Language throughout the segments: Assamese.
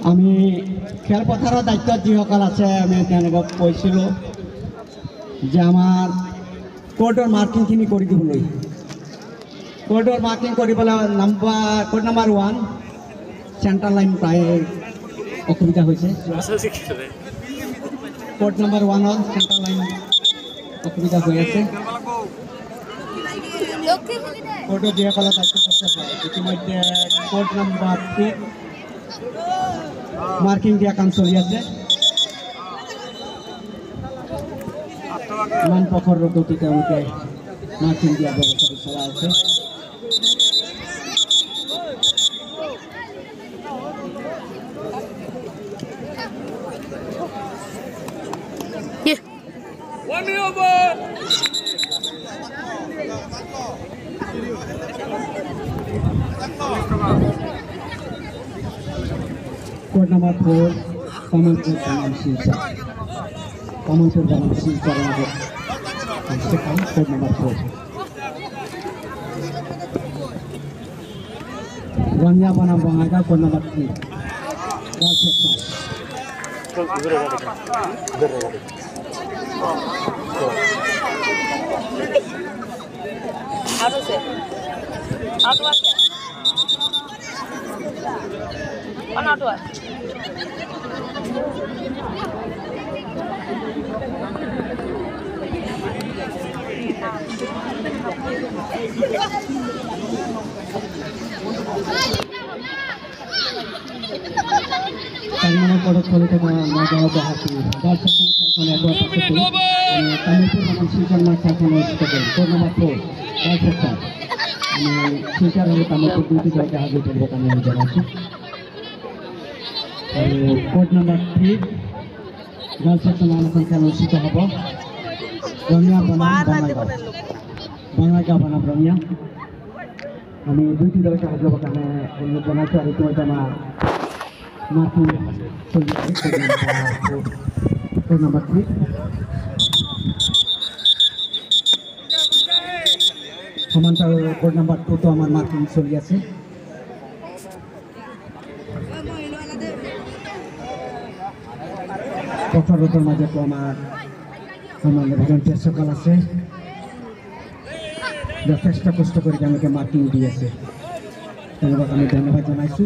আমি খেলপথাৰৰ দায়িত্বত যিসকল আছে আমি তেওঁলোকক কৈছিলোঁ যে আমাৰ কোৰ্টৰ মাৰ্কিংখিনি কৰি দিবলৈ কোৰ্টৰ মাৰ্কিং কৰিবলৈ কোৰ্ট নম্বৰ 1 চেণ্টাৰ লাইন প্ৰায় অসুবিধা হৈছে কোৰ্ট নম্বৰ 1 চেণ্টাৰ লাইন অসুবিধা হৈ আছে কোৰ্টৰ যিসকলৰ দায়িত্ব আছে ইতিমধ্যে কোৰ্ট নম্বৰ 2 মাৰ্কিং দিয়া কাম চলি আছে মান পখৰ গতি তেওঁলোকে মাৰ্কিং দিয়া ব্যৱস্থা চলাই আছে कोड नंबर 4 कमलपुर बनाम Silchar second code number 4 Rangia बनाम बंगाईगांव कोड नंबर 3 पदक चलित नगाँव गुवाहाटी तामुलपुर बनाम शिलचर खेलखन कोड नंबर 4 सेक्शन शिलचर और तामुलपुर दुईटी दलके हाजिर कर जनाइछुँ कोड नंबर 3 गर्ल्स सेक्शन खेल अनुष्ठित हब रंगिया बनाम बंगाईगांव बनाम रंगिया आम दुईटी दलके हाजिर अनुरोध जनाइछुँ और इतिमध्ये मार्किंग चलि कोड नंबर 3 समान्तर कोड नंबर 2 तो आमार मार्किंग चलि आछे पथरतर माझे तो आमार भलंटियार सकल आछे यथेष्ट कष्ट करे তেওঁলোকে मार्किंग दी आछे তেওঁলোকক আমি ধন্যবাদ জনাইছো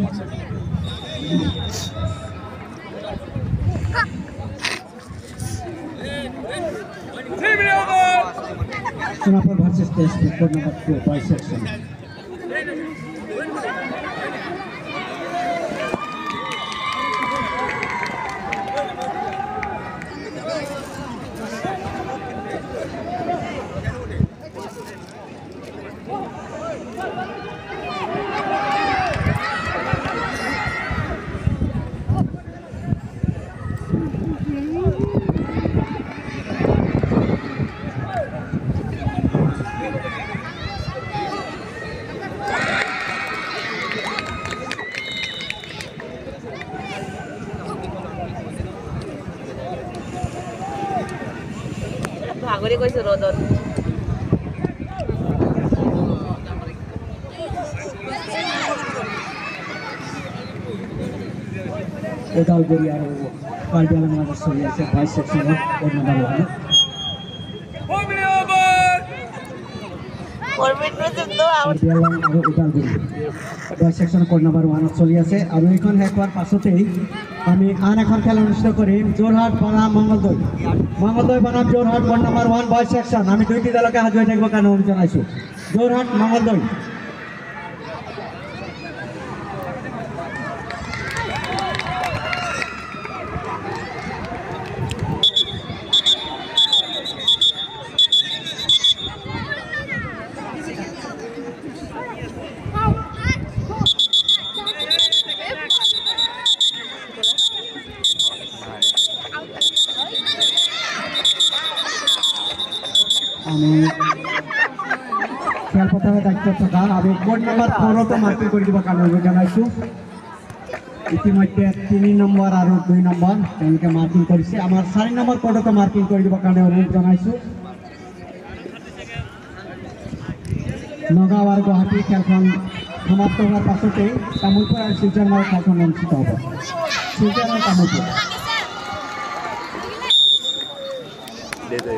Sonapur versus TSP code number 2 boys section ভাগৰি কৈছো ৰদত ওদালগুৰি আৰু কাৰ্বি আংলঙৰ মাজত চলি আছে 22 সেকশনৰ কোড নম্বৰ 22 সেকশনৰ কোড নম্বৰ 1 চলি আছে আৰু এইখন শেষ হোৱাৰ পাছতেই আমি আন এখন খেল অনুষ্ঠিত কৰিম যোৰহাট বনাম মঙ্গলদৈ বনাম যোৰহাট কোড নম্বৰ 1 বয়স সেকশন আমি দুইটি দলকে হাজিৰ হৈ থাকিব কাৰণে অনুৰোধ জনাইছো যোৰহাট মঙ্গলদৈ খেলপথাৰৰ দায়িত্বত থকা আমি কোড নম্বৰ 4 তো মাৰ্কিং কৰি দিব কাৰণে অনুৰোধ জনাইছো ইতিমধ্যে 3 নম্বৰ আৰু 2 নম্বৰ তেওঁলোকে মাৰ্কিং কৰিছে আমাৰ 4 নম্বৰ কোডতো মাৰ্কিং কৰি দিব কাৰণে অনুৰোধ জনাইছো নগাঁও আৰু গুৱাহাটী খেলখন সমাপ্ত হোৱাৰ পাছতেই তামুলপুৰ আৰু শিলচৰ মাজত খেলখন অনুষ্ঠিত হ'ব। সুলতানৰ কামতো দে দে